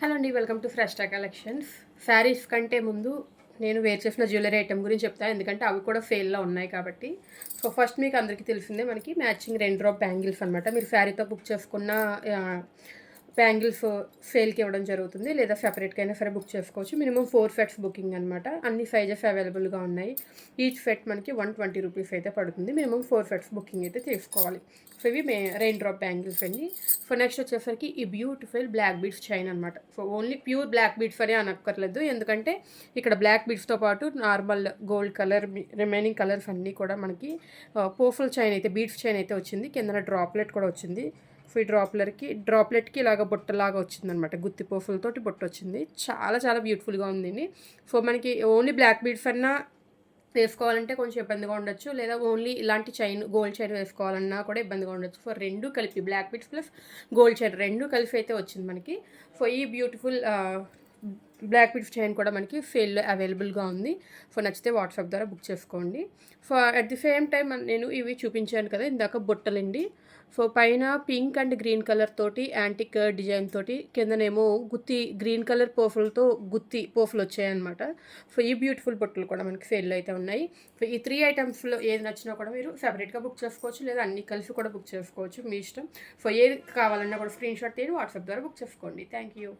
Hello అండి. Welcome to fresh stock collections. Saris కంటే ముందు నేను వేర్ చేసిన జ్యువెలరీ ఐటెమ్ గురించి చెప్తాను. ఎందుకంటే అవి కూడా సేల్‌లో ఉన్నాయి కాబట్టి. సో, ఫస్ట్ మీకు అందరికీ తెలిసిందే మనకి మ్యాచింగ్ 2 డ్రాప్ బ్యాంగిల్స్ అనమాట. మీరు శారీతో బుక్ చేసుకున్న ఆహ్, బ్యాంగిల్స్ సేల్‌కి ఇవ్వడం జరుగుతుంది. లేదా సెపరేట్‌గా అయినా సరే బుక్ చేసుకోవచ్చు. మినిమమ్ 4 సెట్స్ బుకింగ్ అనమాట. అన్ని సైజెస్ అవైలబుల్‌గా ఉన్నాయి. ఈచ్ సెట్ మనకి 120 రూపీస్ అయితే పడుతుంది. మినిమమ్ 4 సెట్స్ బుకింగ్ అయితే చేసుకోవాలి. సో, ఇవి రెయిన్ డ్రాప్ బ్యాంగిల్స్ అండి. సో, నెక్స్ట్ వచ్చేసరికి ఈ బ్యూటిఫుల్ బ్లాక్ బీడ్స్ చైన్ అనమాట. So, only pure black beads అనే అనక్కర్లేదు. ఎందుకంటే ఇక్కడ బ్లాక్ బీడ్స్‌తో పాటు normal gold colour remaining colours అన్నీ కూడా మనకి పోఫుల్ చైన్ అయితే బీడ్స్ చైన్ అయితే వచ్చింది. కిందన డ్రాప్లెట్ కూడా వచ్చింది. సో, ఈ డ్రాప్లెట్‌కి ఇలాగ బుట్టలాగా వచ్చిందనమాట. గుత్తి పోఫులతోటి బుట్టొచ్చింది. చాలా చాలా బ్యూటిఫుల్‌గా ఉందండి. సో, మనకి ఓన్లీ బ్లాక్ బీడ్స్ అన్నా వేసుకోవాలంటే కొంచెం ఇబ్బందిగా ఉండొచ్చు. లేదా ఓన్లీ ఇలాంటి గోల్డ్ చైన్ వేసుకోవాలన్నా కూడా ఇబ్బందిగా ఉండొచ్చు. సో, 2 కలిపి black beads plus gold chain 2 కలిపి అయితే వచ్చింది మనకి. సో, ఈ బ్యూటిఫుల్ బ్లాక్ బీడ్స్ చైన్ కూడా మనకి సేల్‌లో అవైలబుల్‌గా ఉంది. సో, నచ్చితే వాట్సాప్ ద్వారా బుక్ చేసుకోండి. So, at the same time నేను ఇవి చూపించాను కదా ఇందాక బుట్టలండి. సో, పైన పింక్ అండ్ గ్రీన్ కలర్ తోటి యాంటిక్ డిజైన్ తోటి కిందనేమో గ్రీన్ కలర్ గుత్తి పోఫులొచ్చాయన్నమాట. సో, ఈ బ్యూటిఫుల్ బుట్టలు కూడా మనకి సేల్‌లో అయితే ఉన్నాయి. సో, ఈ 3 ఐటెమ్స్‌లో ఏది నచ్చినా కూడా మీరు సెపరేట్‌గా బుక్ చేసుకోవచ్చు. లేదా అన్నీ కలిసి కూడా బుక్ చేసుకోవచ్చు. మీ ఇష్టం. సో, ఏది కావాలన్నా కూడా స్క్రీన్‌షాట్ తీయండి. వాట్సాప్ ద్వారా బుక్ చేసుకోండి. Thank you.